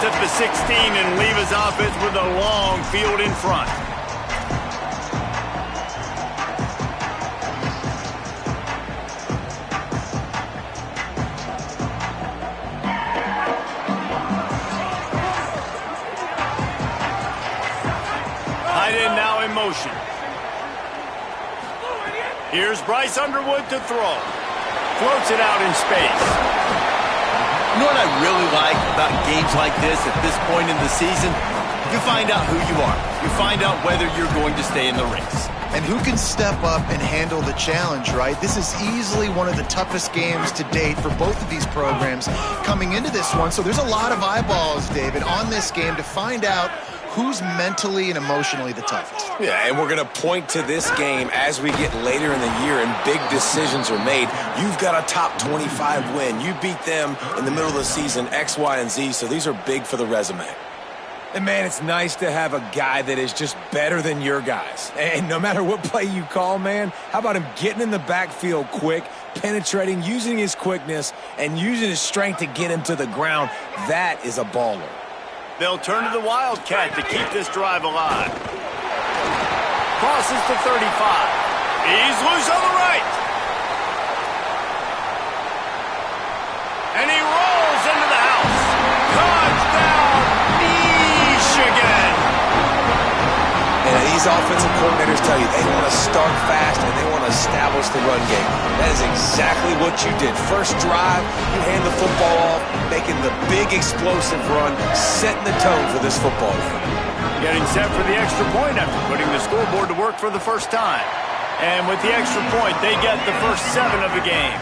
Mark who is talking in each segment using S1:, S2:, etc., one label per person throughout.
S1: at the 16 and leave his offense with a long field in front. Tight end now in motion. Here's Bryce Underwood to throw. Floats it out in space.
S2: You know what I really like about games like this at this point in the season? You find out who you are. You find out whether you're going to stay in the race.
S3: And who can step up and handle the challenge, right? This is easily one of the toughest games to date for both of these programs coming into this one. So there's a lot of eyeballs, David, on this game to find out who's mentally and emotionally the toughest.
S4: Yeah, and we're going to point to this game as we get later in the year and big decisions are made. You've got a top 25 win. You beat them in the middle of the season, X, Y, and Z, so these are big for the resume.
S5: And, man, it's nice to have a guy that is just better than your guys. And no matter what play you call, man, how about him getting in the backfield quick, penetrating, using his quickness, and using his strength to get him to the ground? That is a baller.
S1: They'll turn to the Wildcat to keep this drive alive. Crosses to 35. He's loose on the right. And he rolls into the house. Touchdown, Michigan.
S4: And these offensive coordinators tell you they want to start fast and they want to establish the run game. That is exactly what you did. First drive, you hand the football off, making the big explosive run, setting the tone for this football game.
S1: Getting set for the extra point after putting the scoreboard to work for the first time. And with the extra point, they get the first 7 of the game.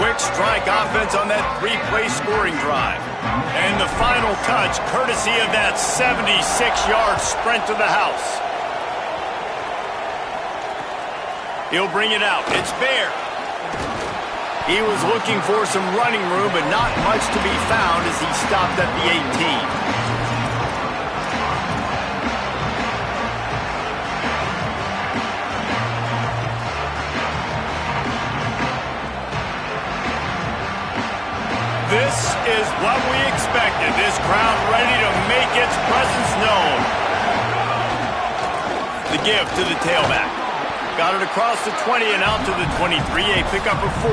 S1: Quick strike offense on that 3-play scoring drive. And the final touch, courtesy of that 76-yard sprint to the house. He'll bring it out. It's Bear. He was looking for some running room, but not much to be found as he stopped at the 18. This is what we expected. This crowd ready to make its presence known. The give to the tailback. Got it across the 20 and out to the 23, a pickup of 4.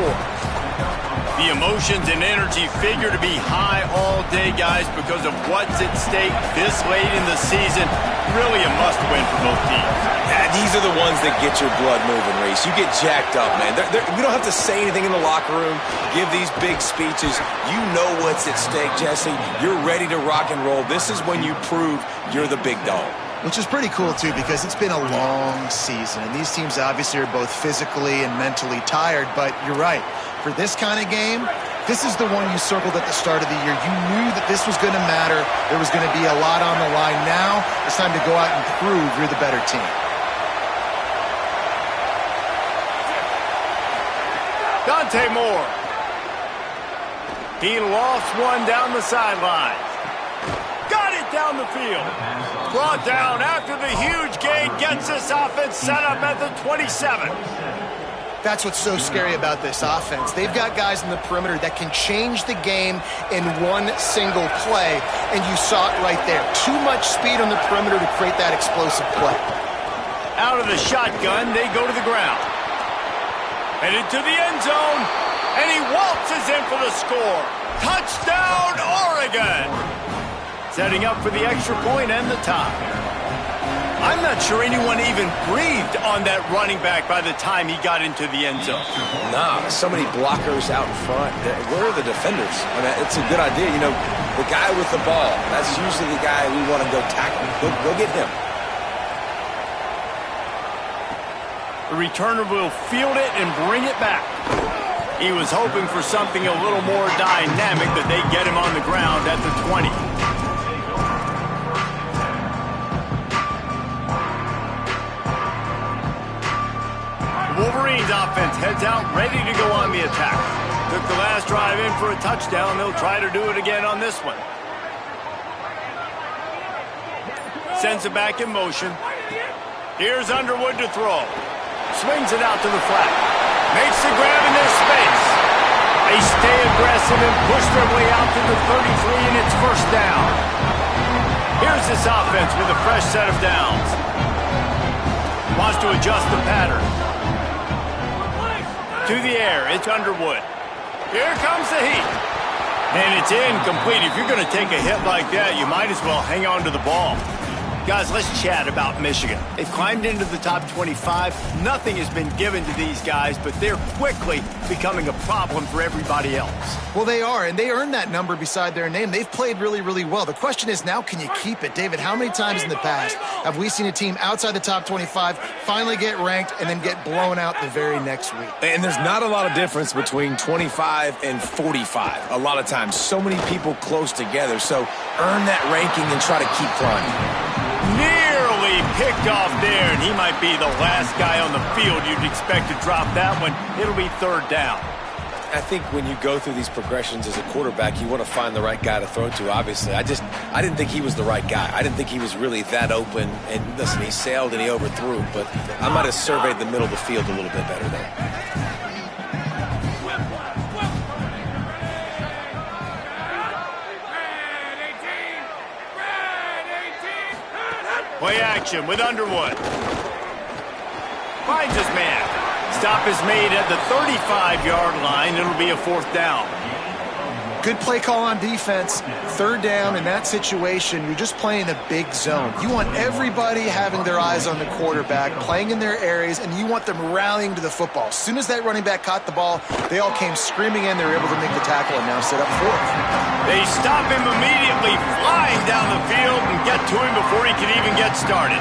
S1: The emotions and energy figure to be high all day, guys, because of what's at stake this late in the season. Really a must-win for both teams.
S4: Yeah, these are the ones that get your blood moving, Reese. You get jacked up, man. We don't have to say anything in the locker room, give these big speeches. You know what's at stake, Jesse. You're ready to rock and roll. This is when you prove you're the big dog.
S3: Which is pretty cool, too, because it's been a long season. And these teams obviously are both physically and mentally tired. But you're right. For this kind of game, this is the one you circled at the start of the year. You knew that this was going to matter. There was going to be a lot on the line. Now it's time to go out and prove you're the better team.
S1: Dante Moore. He lofts one down the sideline. Got it down the field. Brought down after the huge gain. Gets this offense set up at the 27.
S3: That's what's so scary about this offense. They've got guys in the perimeter that can change the game in one single play, and you saw it right there. Too much speed on the perimeter to create that explosive play.
S1: Out of the shotgun, they go to the ground. Headed to the end zone, and he waltzes in for the score. Touchdown, Oregon! Setting up for the extra point and the tie. I'm not sure anyone even breathed on that running back by the time he got into the end zone.
S4: Nah, so many blockers out in front. Where are the defenders? I mean, it's a good idea. You know, the guy with the ball, that's usually the guy we want to go tackle. Go get him.
S1: The returner will field it and bring it back. He was hoping for something a little more dynamic, that they get him on the ground at the 20. Wolverines offense heads out, ready to go on the attack. Took the last drive in for a touchdown. They'll try to do it again on this one. Sends it back in motion. Here's Underwood to throw. Swings it out to the flat. Makes the grab in their space. They stay aggressive and push their way out to the 33, and it's first down. this offense with a fresh set of downs. Wants to adjust the pattern. To the air, it's Underwood. Here comes the heat. And it's incomplete. If you're going to take a hit like that, you might as well hang on to the ball. Guys, let's chat about Michigan. They've climbed into the top 25. Nothing has been given to these guys, but they're quickly becoming a problem for everybody else.
S3: Well, they are, and they earned that number beside their name. They've played really, really well. The question is now, can you keep it? David, how many times in the past have we seen a team outside the top 25 finally get ranked and then get blown out the very next week?
S5: And there's not a lot of difference between 25 and 45. A lot of times, so many people close together. So earn that ranking and try to keep climbing.
S1: Nearly picked off there, and he might be the last guy on the field you'd expect to drop that one. It'll be third down.
S5: I think when you go through these progressions as a quarterback, you want to find the right guy to throw to, obviously. I didn't think he was the right guy. I didn't think he was really that open. And listen, he sailed and he overthrew, but I might have surveyed the middle of the field a little bit better there.
S1: Play action with Underwood. Finds his man. Stop is made at the 35-yard line. It'll be a fourth down.
S3: Good play call on defense. Third down in that situation, you're just playing a big zone. You want everybody having their eyes on the quarterback, playing in their areas, and you want them rallying to the football. As soon as that running back caught the ball, they all came screaming in. They were able to make the tackle and now set up fourth.
S1: They stop him immediately, flying down the field and get to him before he can even get started.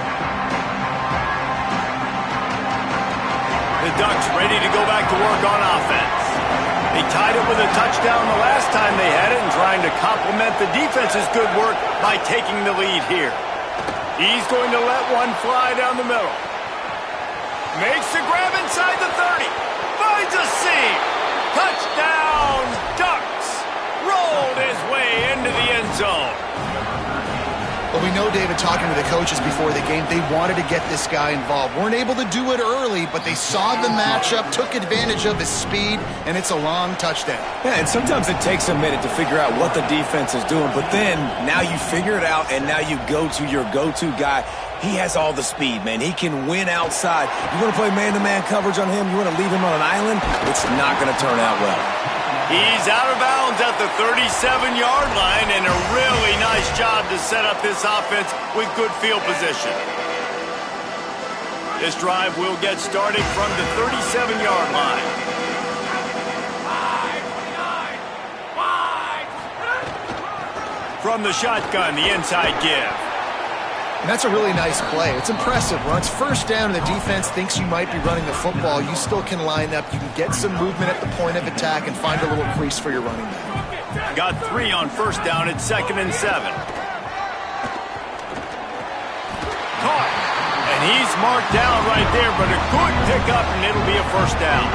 S1: The Ducks ready to go back to work on offense. They tied it with a touchdown the last time they had it and trying to complement the defense's good work by taking the lead here. He's going to let one fly down the middle. Makes the grab inside the 30. Finds a seam. Touchdown, Ducks. Rolled his way into the end zone.
S3: Well, we know, David, talking to the coaches before the game, they wanted to get this guy involved. Weren't able to do it early, but they saw the matchup, took advantage of his speed, and it's a long touchdown.
S5: Yeah, and sometimes it takes a minute to figure out what the defense is doing, but then now you figure it out, and now you go to your go-to guy. He has all the speed, man. He can win outside. You want to play man-to-man coverage on him? You want to leave him on an island? It's not going to turn out well.
S1: He's out of bounds at the 37-yard line, and a really nice job to set up this offense with good field position. This drive will get started from the 37-yard line. From the shotgun, the inside give.
S3: And that's a really nice play. It's impressive. When it's first down and the defense thinks you might be running the football, you still can line up. You can get some movement at the point of attack and find a little crease for your running back.
S1: Got 3 on first down at 2nd and 7. Caught. And he's marked down right there, but a good pickup, and it'll be a first down.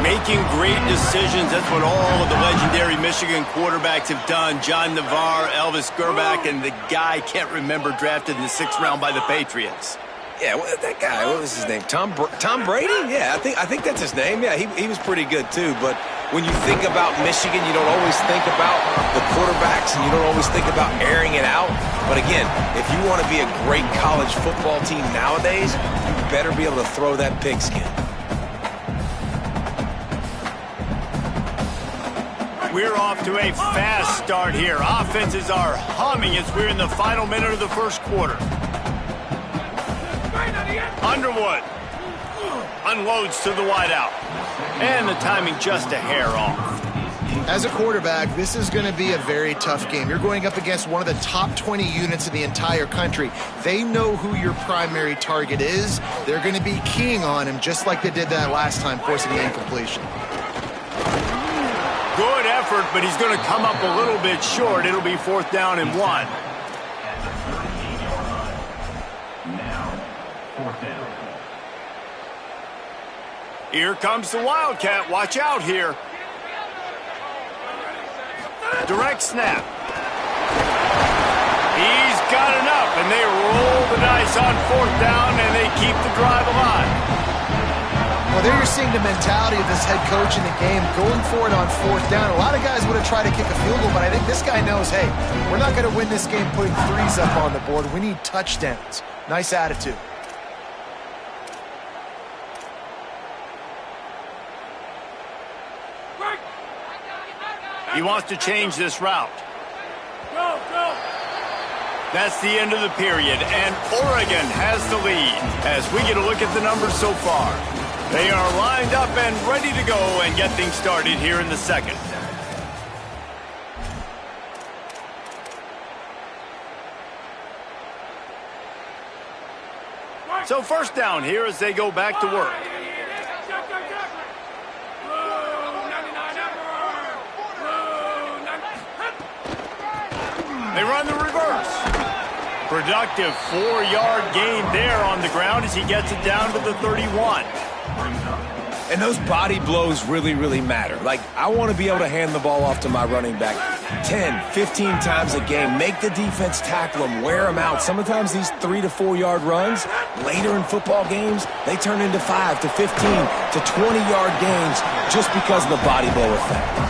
S1: Making great decisions. That's what all of the legendary Michigan quarterbacks have done. John Navarre, Elvis Gerbach, and the guy, can't remember, drafted in the 6th round by the Patriots.
S5: Yeah, that guy, what was his name? Tom Brady? Yeah, I think that's his name. Yeah, he was pretty good too. But when you think about Michigan, you don't always think about the quarterbacks, and you don't always think about airing it out. But again, if you want to be a great college football team nowadays, you better be able to throw that pigskin.
S1: We're off to a fast start here. Offenses are humming as we're in the final minute of the first quarter. Underwood unloads to the wideout. And the timing just a hair off.
S3: As a quarterback, this is going to be a very tough game. You're going up against one of the top 20 units in the entire country. They know who your primary target is. They're going to be keying on him just like they did that last time, forcing the incompletion.
S1: Good effort, but he's going to come up a little bit short. It'll be 4th down and 1. Here comes the Wildcat. Watch out here. Direct snap. He's got enough, and they roll the dice on 4th down, and they keep the drive alive.
S3: Well, there you're seeing the mentality of this head coach in the game, going for it on fourth down. A lot of guys would have tried to kick a field goal, but I think this guy knows, hey, we're not going to win this game putting threes up on the board. We need touchdowns. Nice attitude.
S1: He wants to change this route. That's the end of the period, and Oregon has the lead as we get a look at the numbers so far. They are lined up and ready to go and get things started here in the second. So first down here as they go back to work. They run the reverse. Productive 4-yard gain there on the ground as he gets it down to the 31.
S5: And those body blows really, really matter. Like, I want to be able to hand the ball off to my running back 10, 15 times a game. Make the defense tackle them, wear them out. Sometimes these 3 to 4 yard runs, later in football games, they turn into 5 to 15 to 20-yard gains just because of the body blow effect.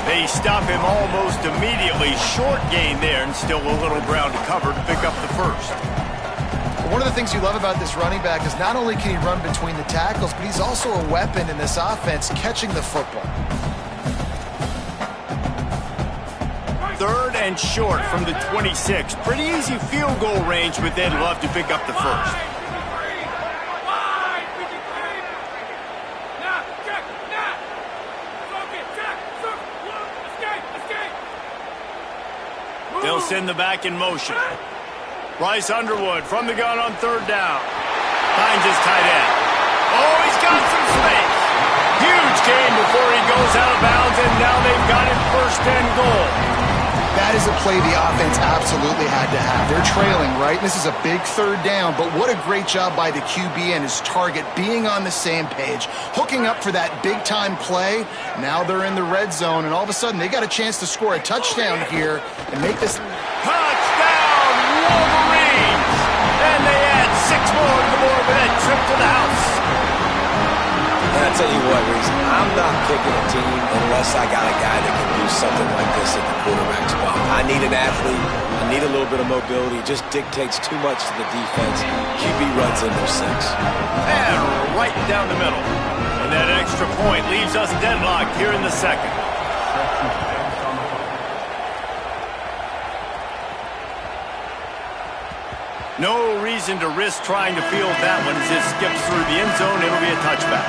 S1: They stop him almost immediately. Short gain there and still a little ground to cover to pick up the first.
S3: One of the things you love about this running back is not only can he run between the tackles, but he's also a weapon in this offense catching the football.
S1: Third and short from the 26. Pretty easy field goal range, but they'd love to pick up the first. They'll send the back in motion. Bryce Underwood from the gun on third down. Finds his tight end. Oh, he's got some space. Huge gain before he goes out of bounds, and now they've got it first and goal.
S3: That is a play the offense absolutely had to have. They're trailing, right? This is a big third down, but what a great job by the QB and his target being on the same page, hooking up for that big-time play. Now they're in the red zone, and all of a sudden they got a chance to score a touchdown here and make this...
S1: Touchdown, Wolverines! And they add 6 more to the board with that trip to the house.
S4: And I tell you what, Reese, I'm not picking a team unless I got a guy that can do something like this at the quarterback spot. I need an athlete. I need a little bit of mobility. It just dictates too much to the defense. QB runs into 6.
S1: And right down the middle. And that extra point leaves us deadlocked here in the second. No reason to risk trying to field that one as it skips through the end zone. It'll be a touchback.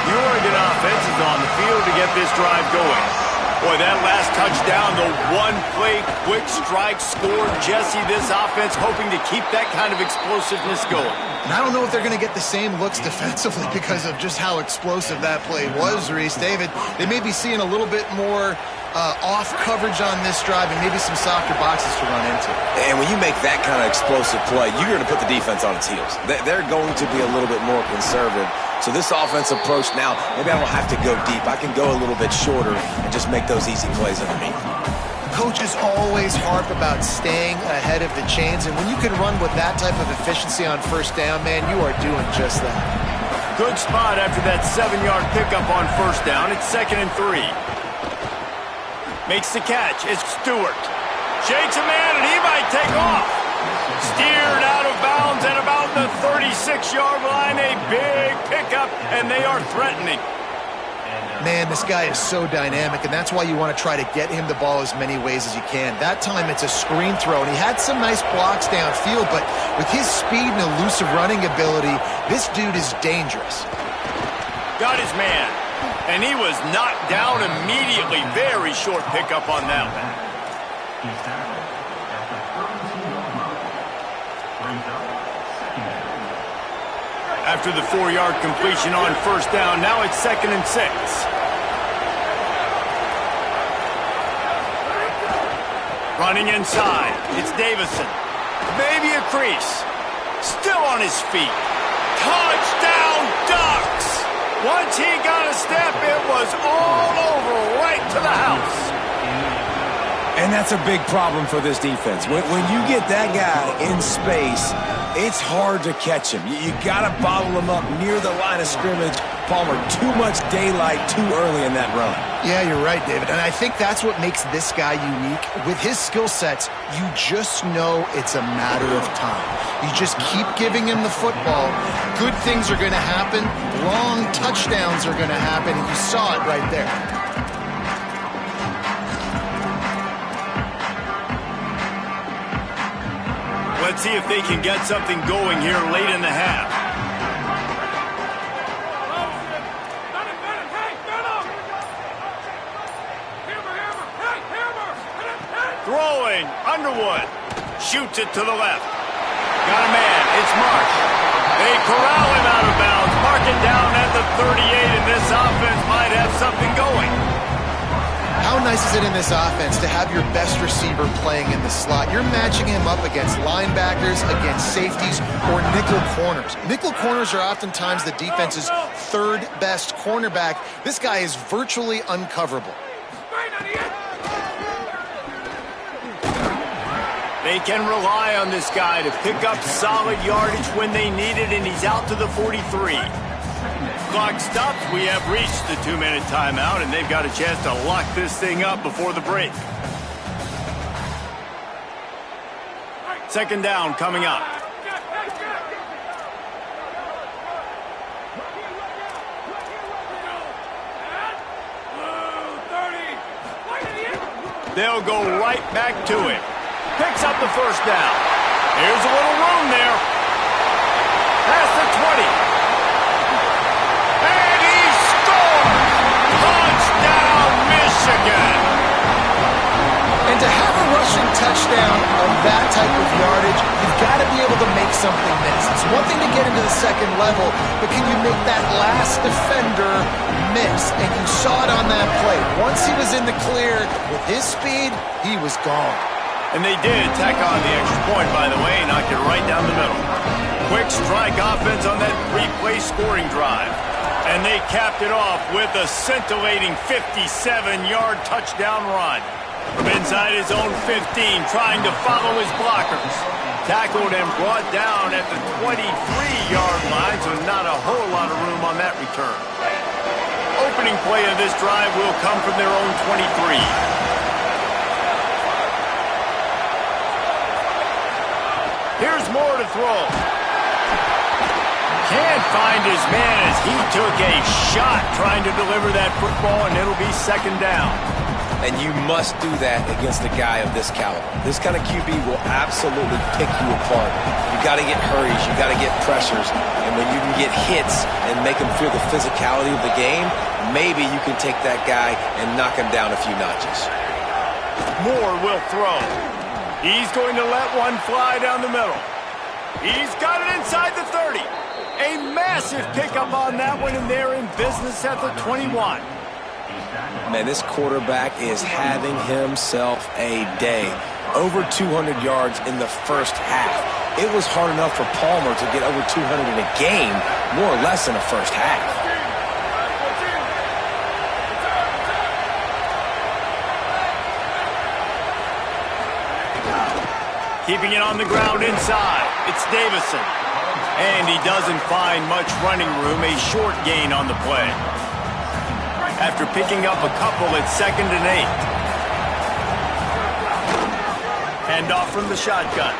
S1: The Oregon offense is on the field to get this drive going. Boy, that last touchdown, the one-play quick strike scored. Jesse, this offense hoping to keep that kind of explosiveness going.
S3: And I don't know if they're going to get the same looks defensively because of just how explosive that play was, Reese. David, they may be seeing a little bit more off coverage on this drive and maybe some softer boxes to run into.
S4: And when you make that kind of explosive play, you're going to put the defense on its heels. They're going to be a little bit more conservative. So this offensive approach now, maybe I don't have to go deep. I can go a little bit shorter and just make those easy plays underneath.
S3: Coaches always harp about staying ahead of the chains, and when you can run with that type of efficiency on first down, man, you are doing just that.
S1: Good spot after that 7-yard pickup on first down. It's 2nd and 3. Makes the catch. It's Stewart. Shakes a man, and he might take off. Steered out of bounds at about the 36-yard line. A big pickup, and they are threatening.
S3: Man, this guy is so dynamic, and that's why you want to try to get him the ball as many ways as you can. That time, it's a screen throw, and he had some nice blocks downfield, but with his speed and elusive running ability, this dude is dangerous.
S1: Got his man. And he was knocked down immediately. Very short pickup on that one. After the 4-yard completion on first down, now it's 2nd and 6. Running inside, it's Davison. Maybe a crease. Still on his feet. Touchdown, Ducks! Once he got a step, it was all over, right to the house.
S5: And that's a big problem for this defense. When you get that guy in space, it's hard to catch him. You got to bottle him up near the line of scrimmage. Palmer, too much daylight too early in that run.
S3: Yeah, you're right, David. And I think that's what makes this guy unique. With his skill sets, you just know it's a matter of time. You just keep giving him the football. Good things are going to happen. Long touchdowns are going to happen. And you saw it right there.
S1: Let's see if they can get something going here late in the half. Throwing, Underwood. Shoots it to the left. Got a man, it's Marsh. They corral him out of bounds. Mark it down at the 38, and this offense might have something going.
S3: How nice is it in this offense to have your best receiver playing in the slot? You're matching him up against linebackers, against safeties, or nickel corners. Nickel corners are oftentimes the defense's third best cornerback. This guy is virtually uncoverable.
S1: They can rely on this guy to pick up solid yardage when they need it, and he's out to the 43. Clock stops. We have reached the 2-minute timeout, and they've got a chance to lock this thing up before the break. Second down coming up. They'll go right back to him. Picks up the first down. Here's a little room there. Past the 20. And he scores! Touchdown, Michigan!
S3: And to have a rushing touchdown on that type of yardage, you've got to be able to make something miss. It's one thing to get into the second level, but can you make that last defender miss? And you saw it on that play. Once he was in the clear, with his speed, he was gone.
S1: And they did tack on the extra point, by the way, knocked it right down the middle. Quick strike offense on that 3-play scoring drive. And they capped it off with a scintillating 57-yard touchdown run. From inside his own 15, trying to follow his blockers. Tackled and brought down at the 23-yard line, so not a whole lot of room on that return. Opening play of this drive will come from their own 23. Here's Moore to throw. Can't find his man as he took a shot trying to deliver that football, and it'll be second down.
S4: And you must do that against a guy of this caliber. This kind of QB will absolutely pick you apart. You got to get hurries, you got to get pressures, and when you can get hits and make him feel the physicality of the game, maybe you can take that guy and knock him down a few notches.
S1: Moore will throw. He's going to let one fly down the middle. He's got it inside the 30. A massive pickup on that one, and they're in business at the 21.
S5: Man, this quarterback is having himself a day. Over 200 yards in the first half. It was hard enough for Palmer to get over 200 in a game, more or less in the first half.
S1: Keeping it on the ground inside. It's Davison. And he doesn't find much running room. A short gain on the play. After picking up a couple at 2nd and 8. Hand off from the shotgun.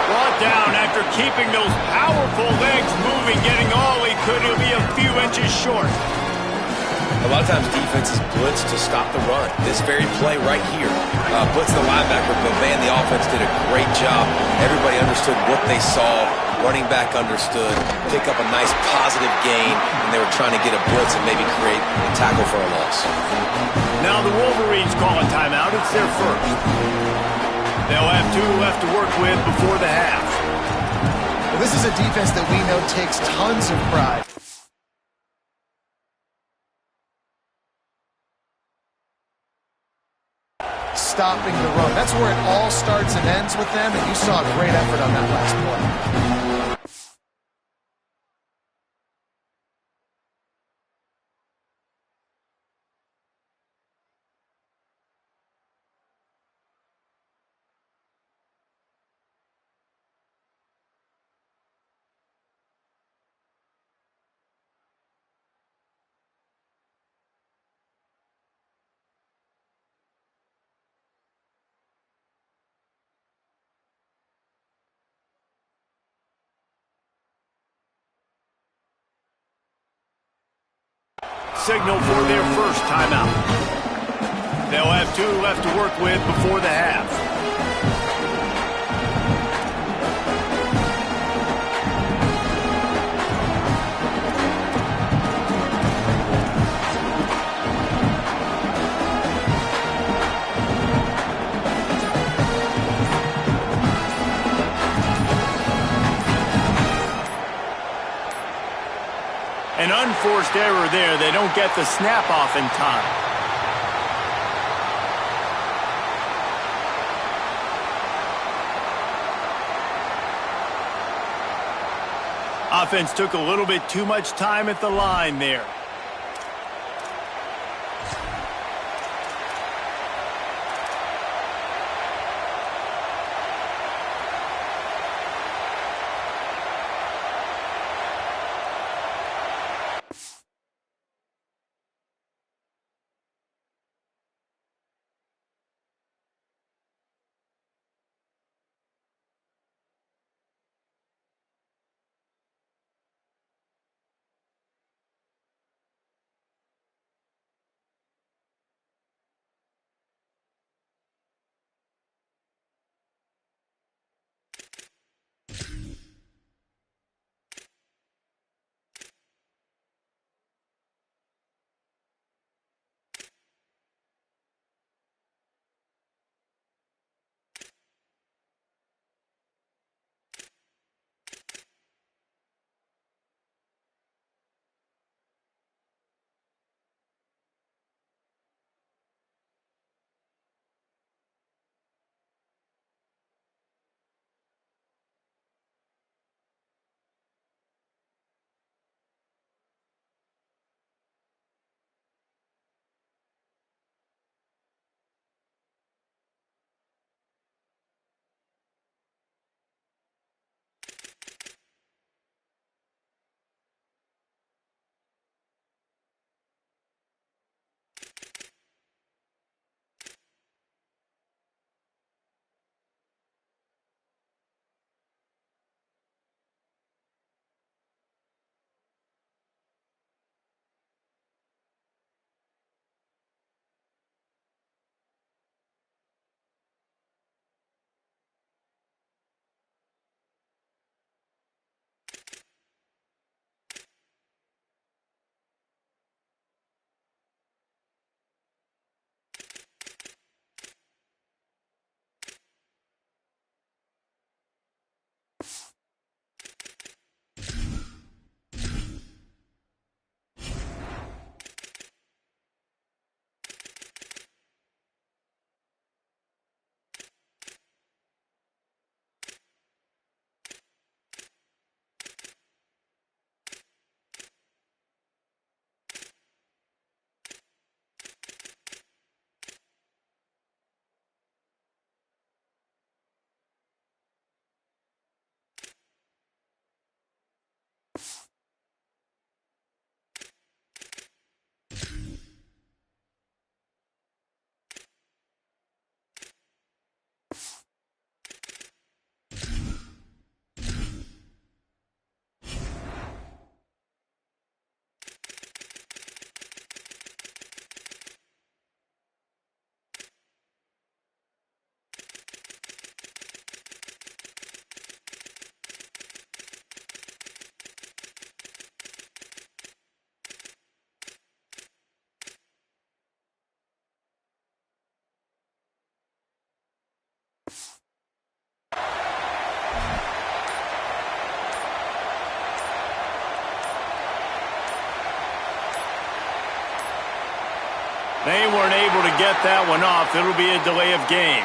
S1: Brought down after keeping those powerful legs moving, getting all he could. He'll be a few inches short.
S4: A lot of times defenses blitz to stop the run. This very play right here blitz the linebacker, but man, the offense did a great job. Everybody understood what they saw. Running back understood. Pick up a nice positive gain, and they were trying to get a blitz and maybe create a tackle for a loss.
S1: Now the Wolverines call a timeout. It's their first. They'll have 2 left to work with before the half.
S3: Well, this is a defense that we know takes tons of pride. Stopping the run. That's where it all starts and ends with them, and you saw a great effort on that last play.
S1: signal for their first timeout. They'll have 2 left to work with before the half. An unforced error there. They don't get the snap off in time. Offense took a little bit too much time at the line there. They weren't able to get that one off. It'll be a delay of game.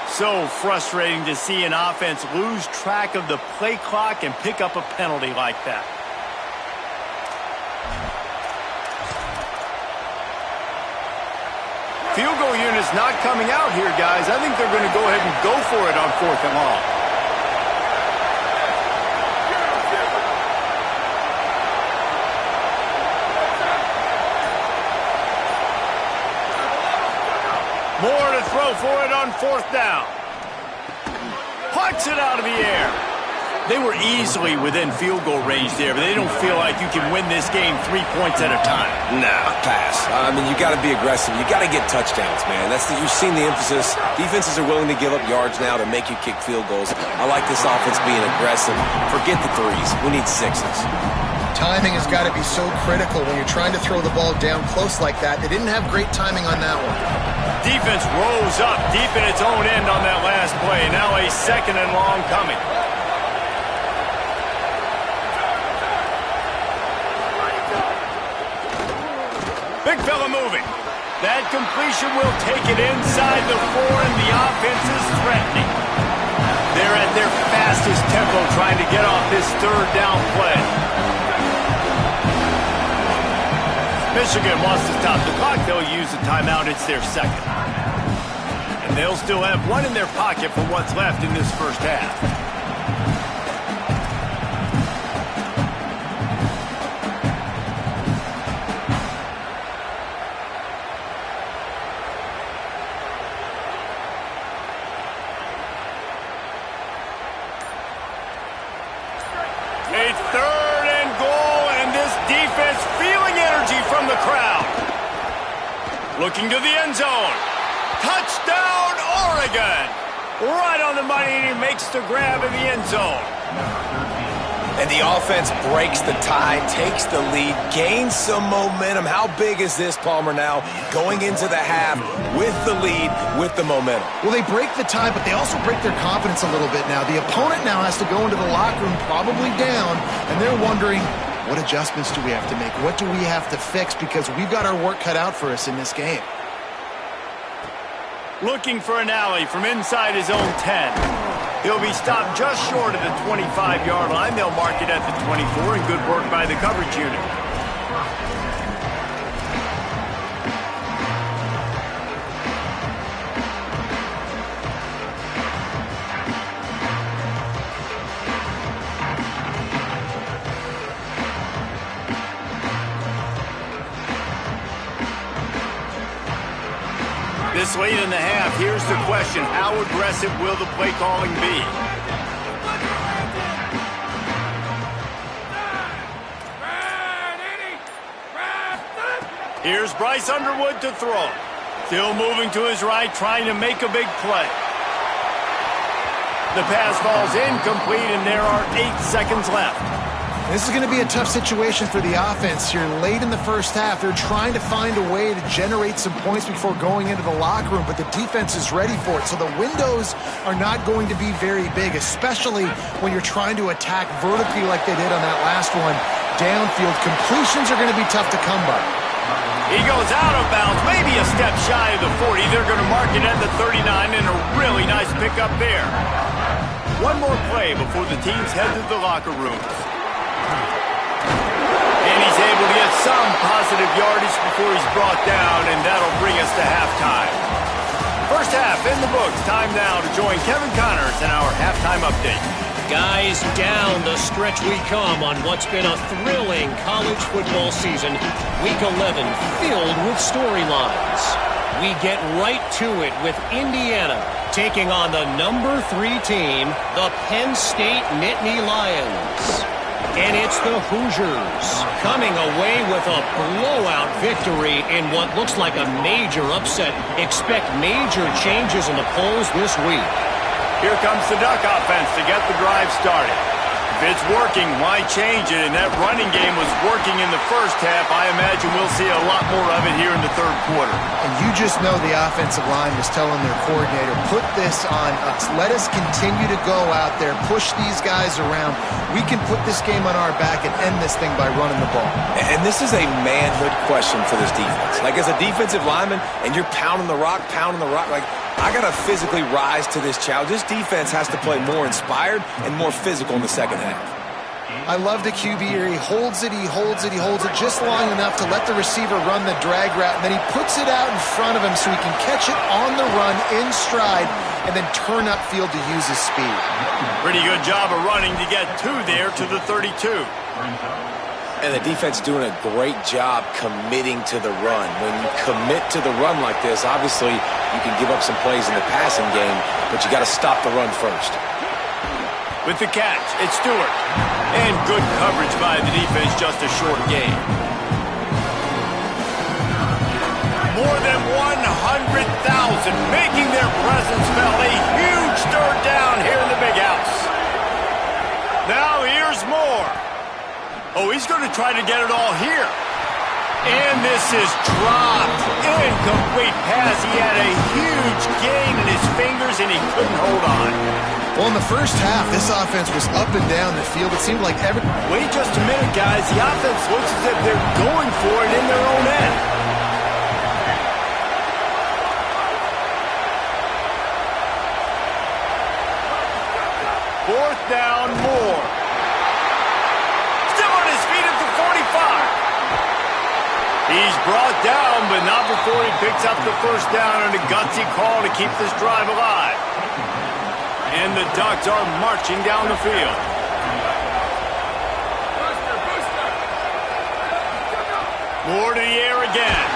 S1: So frustrating to see an offense lose track of the play clock and pick up a penalty like that. Field goal unit's not coming out here, guys. I think they're going to go ahead and go for it on 4th and long. More to throw for it on 4th down. Punts it out of the air.
S2: They were easily within field goal range there, but they don't feel like you can win this game 3 points at a time.
S4: Nah, pass. I mean, you got to be aggressive. You got to get touchdowns, man. You've seen the emphasis. Defenses are willing to give up yards now to make you kick field goals. I like this offense being aggressive. Forget the threes. We need sixes.
S3: Timing has got to be so critical when you're trying to throw the ball down close like that. They didn't have great timing on that one.
S1: Defense rose up deep in its own end on that last play. Now a 2nd and long coming. Big fella moving. That completion will take it inside the 4, and the offense is threatening. They're at their fastest tempo trying to get off this 3rd down play. Michigan wants to stop the clock. They'll use a timeout. It's their 2nd. And they'll still have one in their pocket for what's left in this first half. A 3rd and goal, and this defense feeling energy from the crowd. Looking to the end zone. Touchdown, Oregon! Right on the money, and he makes the grab in the end zone.
S4: And the offense breaks the tie, takes the lead, gains some momentum. How big is this, Palmer, now? Going into the half with the lead, with the momentum.
S3: Well, they break the tie, but they also break their confidence a little bit now. The opponent now has to go into the locker room probably down, and they're wondering, what adjustments do we have to make? What do we have to fix? Because we've got our work cut out for us in this game.
S1: Looking for an alley from inside his own 10. He'll be stopped just short of the 25-yard line. They'll mark it at the 24, and good work by the coverage unit. This late in the half, here's the question. How aggressive will the play calling be? Here's Bryce Underwood to throw. Still moving to his right, trying to make a big play. The pass falls incomplete, and there are 8 seconds left.
S3: This is going to be a tough situation for the offense here. Late in the first half, they're trying to find a way to generate some points before going into the locker room, but the defense is ready for it. So the windows are not going to be very big, especially when you're trying to attack vertically like they did on that last one. Downfield completions are going to be tough to come by.
S1: He goes out of bounds, maybe a step shy of the 40. They're going to mark it at the 39, and a really nice pickup there. One more play before the teams head to the locker rooms. And he's able to get some positive yardage before he's brought down, and that'll bring us to halftime. First half in the books. Time now to join Kevin Connors in our halftime update.
S6: Guys, down the stretch we come on what's been a thrilling college football season. Week 11 filled with storylines. We get right to it with Indiana taking on the number 3 team, the Penn State Nittany Lions. And it's the Hoosiers coming away with a blowout victory in what looks like a major upset. Expect major changes in the polls this week.
S1: Here comes the Duck offense to get the drive started. If it's working, why change it? And that running game was working in the first half. I imagine we'll see a lot more of it here in the third quarter.
S3: And you just know the offensive line was telling their coordinator, put this on us. Let us continue to go out there, push these guys around. We can put this game on our back and end this thing by running the ball.
S4: And this is a manhood question for this defense. Like, as a defensive lineman, and you're pounding the rock, like, I got to physically rise to this challenge. This defense has to play more inspired and more physical in the second half.
S3: I love the QB here. He holds it just long enough to let the receiver run the drag route, and then he puts it out in front of him so he can catch it on the run in stride and then turn upfield to use his speed.
S1: Pretty good job of running to get 2 there to the 32.
S4: And the defense doing a great job committing to the run. When you commit to the run like this, obviously you can give up some plays in the passing game, but you got to stop the run first.
S1: With the catch, it's Stewart. And good coverage by the defense, just a short gain. More than 100,000 making their presence felt. A huge third down here in the big house. Now here's more. Oh, he's going to try to get it all here. And this is dropped. Incomplete pass. He had a huge gain in his fingers, and he couldn't hold on.
S3: Well, in the first half, this offense was up and down the field. It seemed like every...
S1: Wait just a minute, guys. The offense looks as if they're going for it in their own end. Fourth down, more. Still on his feet at the 45. He's brought down, but not before he picks up the first down on a gutsy call to keep this drive alive. And the Ducks are marching down the field. More to the air again.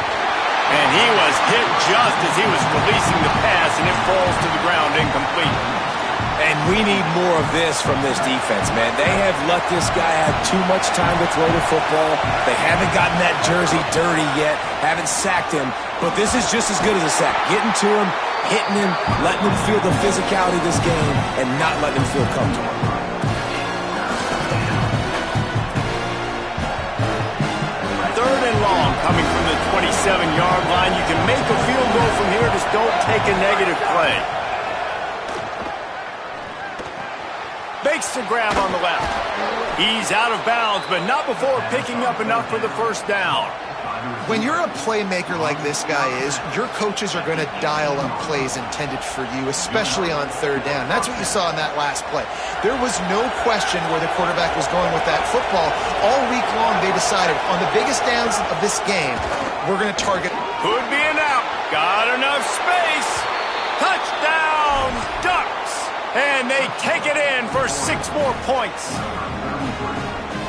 S1: And he was hit just as he was releasing the pass, and it falls to the ground incomplete.
S5: And we need more of this from this defense, man. They have let this guy have too much time to throw the football. They haven't gotten that jersey dirty yet, haven't sacked him. But this is just as good as a sack. Getting to him, hitting him, letting him feel the physicality of this game, and not letting him feel comfortable.
S1: Third and long coming from the 27-yard line. You can make a field goal from here, just don't take a negative play. Makes the grab on the left. He's out of bounds, but not before picking up enough for the first down.
S3: When you're a playmaker like this guy is, your coaches are going to dial up plays intended for you, especially on third down. That's what you saw in that last play. There was no question where the quarterback was going with that football. All week long, they decided on the biggest downs of this game, we're going to target.
S1: Could be an out. Got enough space. Touchdown, Ducks. And they take it in for 6 more points.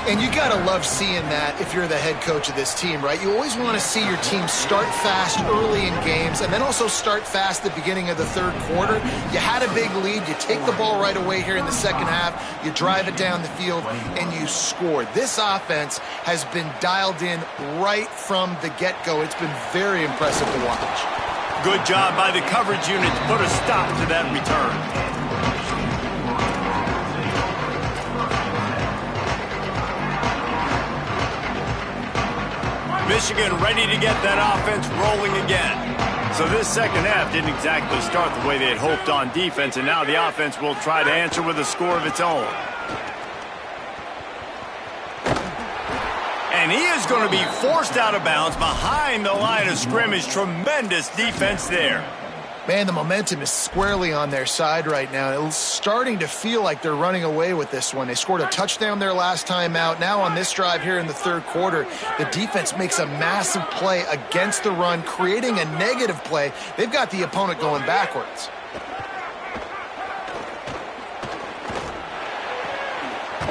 S3: And you got to love seeing that if you're the head coach of this team, right? You always want to see your team start fast early in games and then also start fast at the beginning of the third quarter. You had a big lead. You take the ball right away here in the second half. You drive it down the field, and you score. This offense has been dialed in right from the get-go. It's been very impressive to watch.
S1: Good job by the coverage unit to put a stop to that return. Michigan ready to get that offense rolling again. So this second half didn't exactly start the way they had hoped on defense, and now the offense will try to answer with a score of its own. And he is going to be forced out of bounds behind the line of scrimmage. Tremendous defense there.
S3: Man, the momentum is squarely on their side right now. It's starting to feel like they're running away with this one. They scored a touchdown their last time out. Now on this drive here in the third quarter, the defense makes a massive play against the run, creating a negative play. They've got the opponent going backwards.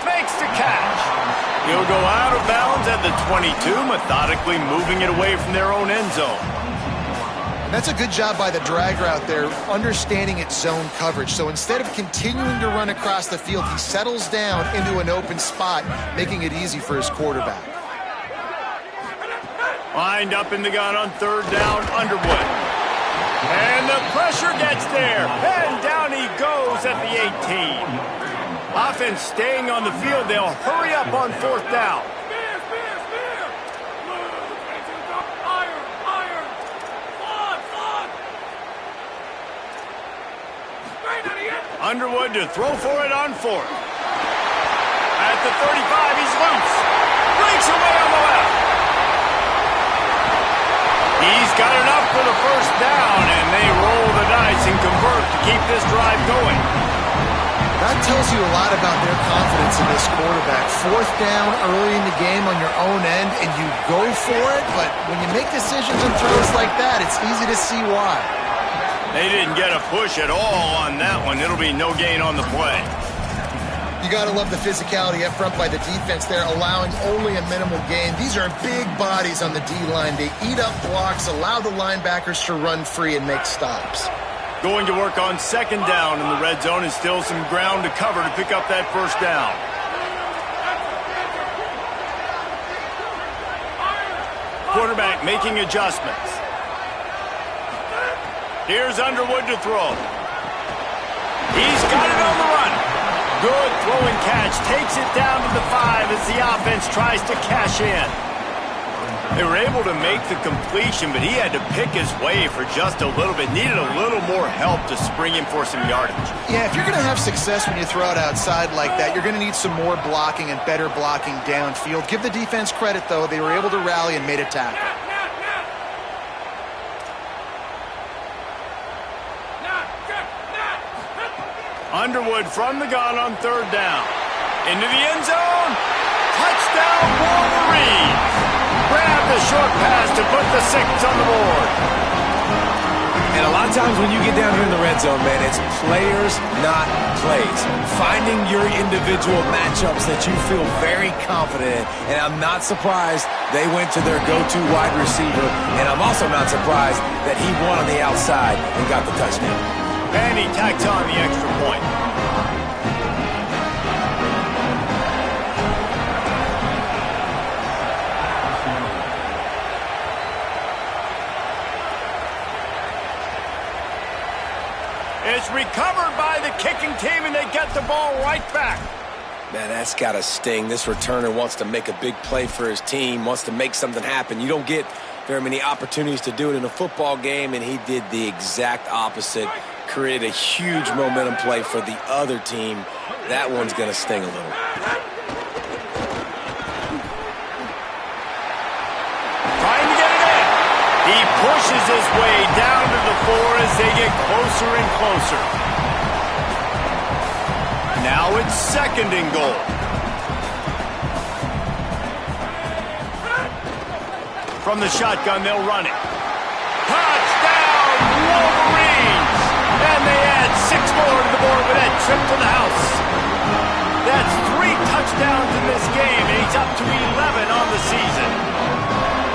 S1: Makes the catch. He'll go out of bounds at the 22, methodically moving it away from their own end zone.
S3: That's a good job by the drag route there, understanding its zone coverage. So instead of continuing to run across the field, he settles down into an open spot, making it easy for his quarterback.
S1: Lined up in the gun on third down, Underwood. And the pressure gets there, and down he goes at the 18. Offense staying on the field, they'll hurry up on fourth down. Underwood to throw for it on fourth. At the 35, he's loose. Breaks away on the left. He's got enough for the first down, and they roll the dice and convert to keep this drive going.
S3: That tells you a lot about their confidence in this quarterback. Fourth down early in the game on your own end, and you go for it, but when you make decisions and throws like that, it's easy to see why.
S1: They didn't get a push at all on that one. It'll be no gain on the play.
S3: You got to love the physicality up front by the defense there, allowing only a minimal gain. These are big bodies on the D-line. They eat up blocks, allow the linebackers to run free and make stops.
S1: Going to work on second down in the red zone, and still some ground to cover to pick up that first down. Quarterback making adjustments. Here's Underwood to throw. He's got it on the run. Good throw and catch. Takes it down to the 5 as the offense tries to cash in. They were able to make the completion, but he had to pick his way for just a little bit. Needed a little more help to spring him for some yardage.
S3: Yeah, if you're going to have success when you throw it outside like that, you're going to need some more blocking and better blocking downfield. Give the defense credit, though. They were able to rally and made a tackle.
S1: Underwood from the gun on third down. Into the end zone. Touchdown, Wolverines. Grab the short pass to put the 6 on the board.
S5: And a lot of times when you get down here in the red zone, man, it's players, not plays. Finding your individual matchups that you feel very confident in. And I'm not surprised they went to their go-to wide receiver. And I'm also not surprised that he won on the outside and got the touchdown.
S1: And he tacks on the extra point. It's recovered by the kicking team, and they get the ball right back.
S5: Man, that's got to sting. This returner wants to make a big play for his team, wants to make something happen. You don't get very many opportunities to do it in a football game, and he did the exact opposite. Created a huge momentum play for the other team. That one's going to sting a little.
S1: Trying to get it in. He pushes his way down to the 4 as they get closer and closer. Now it's second and goal. From the shotgun, they'll run it. Touchdown, Wolverines! And they add 6 more to the board with that trip to the house. That's 3 touchdowns in this game, and he's up to 11 on the season.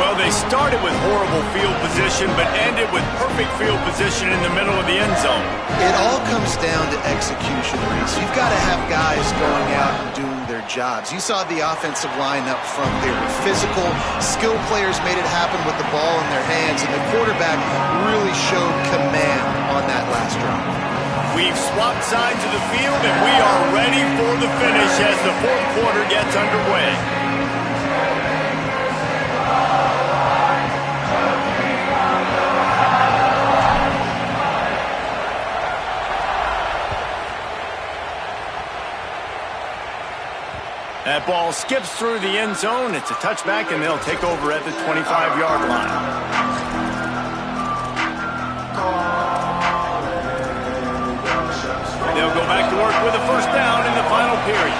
S1: Well, they started with horrible field position, but ended with perfect field position in the middle of the end zone.
S3: It all comes down to execution, Reese. You've got to have guys going out and doing their jobs. You saw the offensive line up front. They were physical. Skilled players made it happen with the ball in their hands, and the quarterback really showed command on that last drive.
S1: We've swapped sides of the field, and we are ready for the finish as the fourth quarter gets underway. That ball skips through the end zone. It's a touchback, and they'll take over at the 25-yard line. They'll go back to work with a first down in the final period.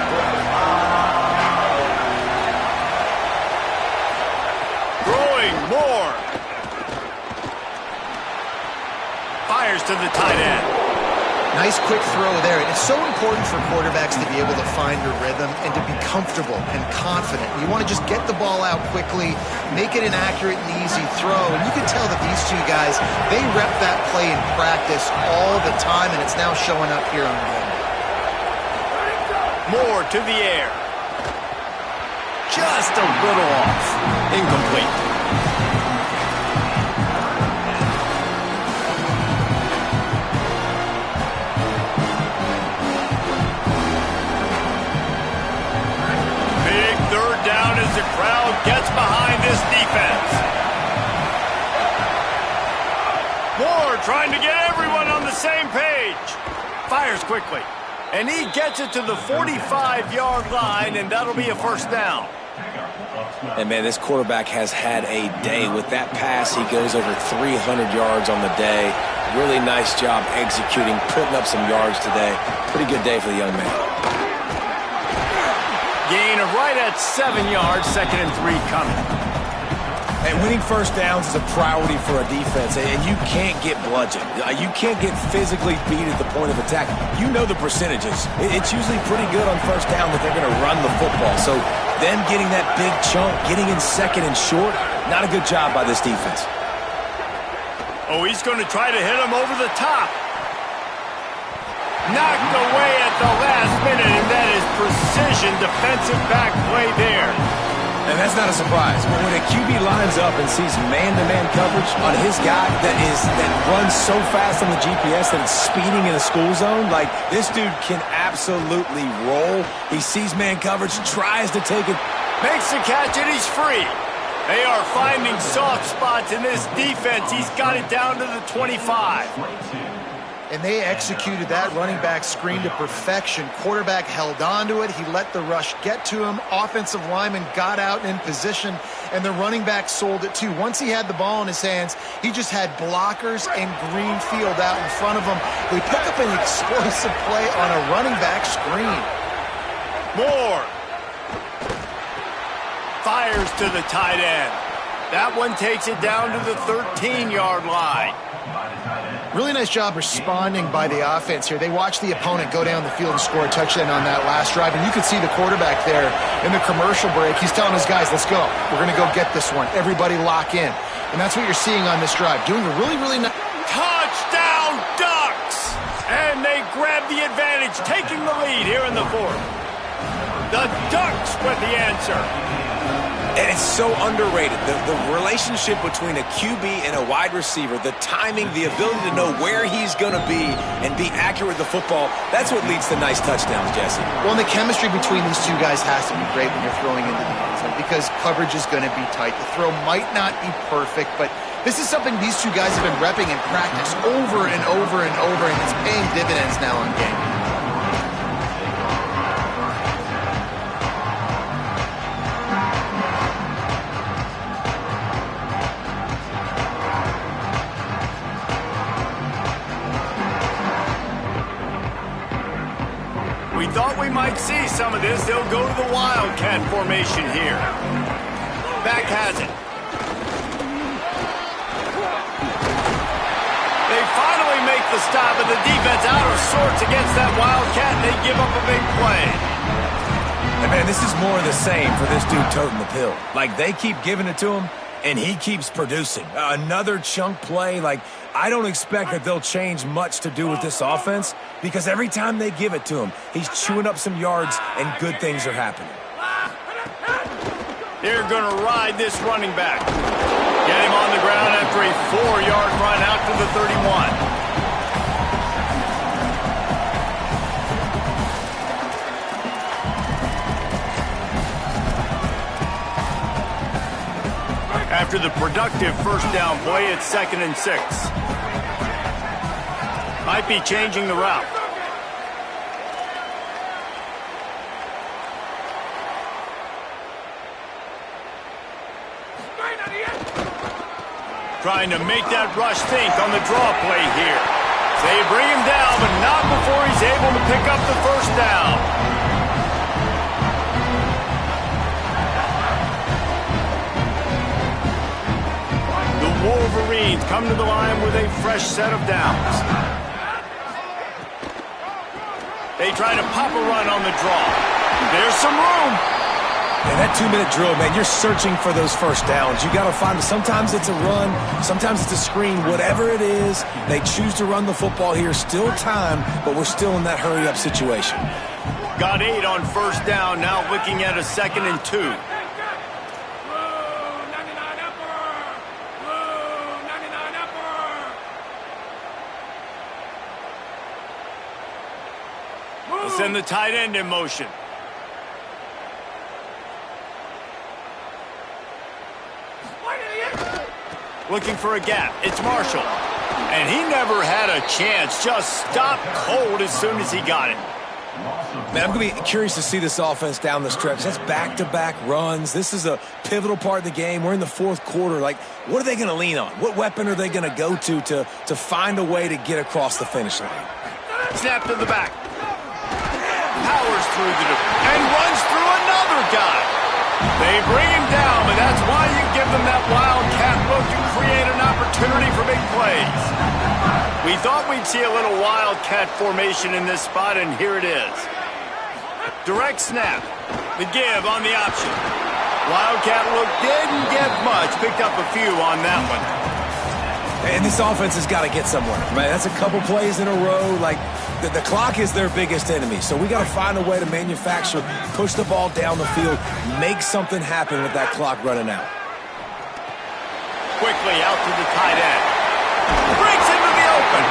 S1: Throwing more. Fires to the tight end.
S3: Nice quick throw there. And it's so important for quarterbacks to be able to find a rhythm and to be comfortable and confident. You want to just get the ball out quickly, make it an accurate and easy throw. And you can tell that these two guys, they rep that play in practice all the time, and it's now showing up here on the game.
S1: More to the air. Just a little off. Incomplete. The crowd gets behind this defense. Moore trying to get everyone on the same page. Fires quickly. And he gets it to the 45-yard line, and that'll be a first down.
S5: And, man, this quarterback has had a day. With that pass, he goes over 300 yards on the day. Really nice job executing, putting up some yards today. Pretty good day for the young man.
S1: Gain of right at 7 yards, 2nd and 3 coming.
S5: And winning first downs is a priority for a defense, and you can't get bludgeoned. You can't get physically beat at the point of attack. You know the percentages. It's usually pretty good on first down that they're going to run the football. So them getting that big chunk, getting in 2nd and short, not a good job by this defense.
S1: Oh, he's going to try to hit him over the top. Knocked away at the last minute, and that is precision defensive back play there.
S5: And that's not a surprise. When a QB lines up and sees man-to-man coverage on his guy that runs so fast on the GPS that it's speeding in a school zone, like this dude can absolutely roll. He sees man coverage, tries to take it.
S1: Makes the catch, and he's free. They are finding soft spots in this defense. He's got it down to the 25.
S3: And they executed that running back screen to perfection. Quarterback held on to it. He let the rush get to him. Offensive lineman got out in position, and the running back sold it too. Once he had the ball in his hands, he just had blockers and green field out in front of him. They pick up an explosive play on a running back screen.
S1: Moore fires to the tight end. That one takes it down to the 13-yard line.
S3: Really nice job responding by the offense here. They watched the opponent go down the field and score a touchdown on that last drive, and you could see the quarterback there in the commercial break. He's telling his guys, let's go. We're going to go get this one. Everybody lock in. And that's what you're seeing on this drive. Doing a really, really nice...
S1: Touchdown, Ducks! And they grab the advantage, taking the lead here in the fourth. The Ducks with the answer.
S4: And it's so underrated. The relationship between a QB and a wide receiver, the timing, the ability to know where he's going to be and be accurate with the football, that's what leads to nice touchdowns, Jesse.
S3: Well, and the chemistry between these two guys has to be great when you're throwing into the end zone because coverage is going to be tight. The throw might not be perfect, but this is something these two guys have been repping in practice over and over and over, and it's paying dividends now in game.
S1: We thought we might see some of this. They'll go to the Wildcat formation here. Back has it. They finally make the stop, and the defense out of sorts against that Wildcat, and they give up a big play.
S5: And man, this is more of the same for this dude toting the pill. Like, they keep giving it to him, and he keeps producing. Another chunk play. Like, I don't expect that they'll change much to do with this offense because every time they give it to him, he's chewing up some yards and good things are happening.
S1: They're going to ride this running back. Get him on the ground after a 4-yard run out to the 31. After the productive first down play, it's 2nd and 6. Might be changing the route. Trying to make that rush think on the draw play here. They bring him down, but not before he's able to pick up the first down. Wolverines come to the line with a fresh set of downs. They try to pop a run on the draw. There's some room.
S5: And that 2-minute drill, man, you're searching for those first downs. You got to find them. Sometimes it's a run. Sometimes it's a screen. Whatever it is, they choose to run the football here. Still time, but we're still in that hurry-up situation.
S1: Got 8 on first down. Now looking at a 2nd and 2. Send the tight end in motion. Looking for a gap. It's Marshall. And he never had a chance. Just stopped cold as soon as he got it.
S5: Man, I'm going to be curious to see this offense down the stretch. That's back-to-back runs. This is a pivotal part of the game. We're in the fourth quarter. Like, what are they going to lean on? What weapon are they going to go to find a way to get across the finish line?
S1: Snap to the back. Powers through and runs through another guy. They bring him down, but that's why you give them that wildcat look to create an opportunity for big plays. We thought we'd see a little wildcat formation in this spot, and here it is. Direct snap. The give on the option. Wildcat look didn't get much. Picked up a few on that one.
S5: And this offense has got to get somewhere, right? That's a couple plays in a row. Like, the clock is their biggest enemy. So we got to find a way to manufacture, push the ball down the field, make something happen with that clock running out.
S1: Quickly out to the tight end. Breaks into the open.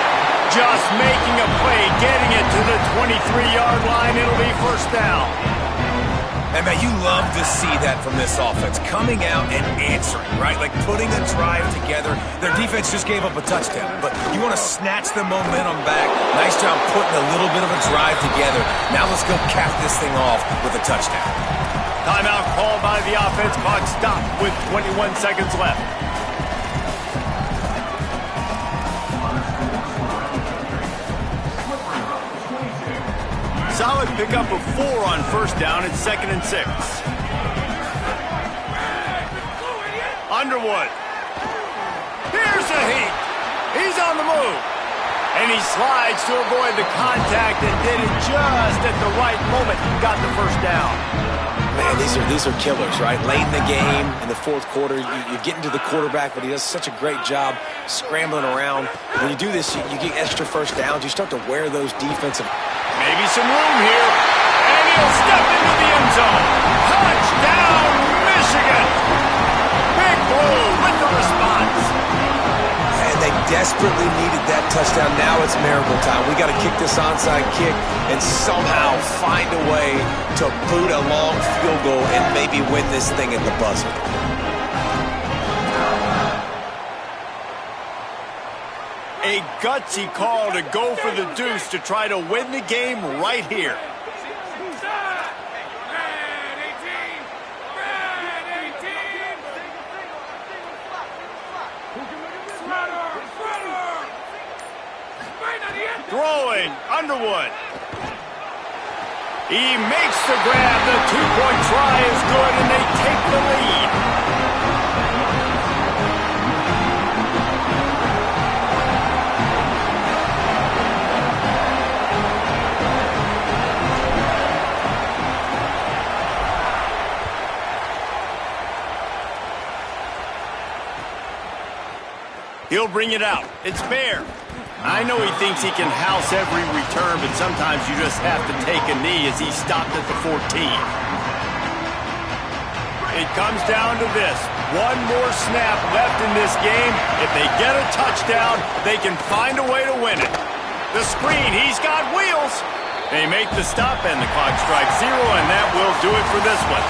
S1: Just making a play, getting it to the 23-yard line. It'll be first down.
S5: And, man, you love to see that from this offense, coming out and answering, right? Like putting a drive together. Their defense just gave up a touchdown, but you want to snatch the momentum back. Nice job putting a little bit of a drive together. Now let's go cap this thing off with a touchdown.
S1: Timeout called by the offense. Clock stopped with 21 seconds left. Solid pickup of 4 on first down. It's 2nd and 6. Underwood. Here's a heat. He's on the move. And he slides to avoid the contact and did it just at the right moment. Got the first down.
S4: Man, these are killers, right? Late in the game, in the fourth quarter, you're getting to the quarterback, but he does such a great job scrambling around. When you do this, you get extra first downs. You start to wear those defensive.
S1: Maybe some room here. And he'll step into the end zone. Touchdown, Michigan. Big Blue with the response.
S4: And they desperately needed that touchdown. Now it's miracle time. We got to kick this onside kick and somehow find a way to boot a long field goal and maybe win this thing at the buzzer.
S1: A gutsy call to go for the deuce to try to win the game right here. Throwing, Underwood. He makes the grab. The two-point try is good, and they take the lead. He'll bring it out. It's Bear. I know he thinks he can house every return, but sometimes you just have to take a knee as he stopped at the 14. It comes down to this. One more snap left in this game. If they get a touchdown, they can find a way to win it. The screen, he's got wheels. They make the stop and the clock strikes 0, and that will do it for this one.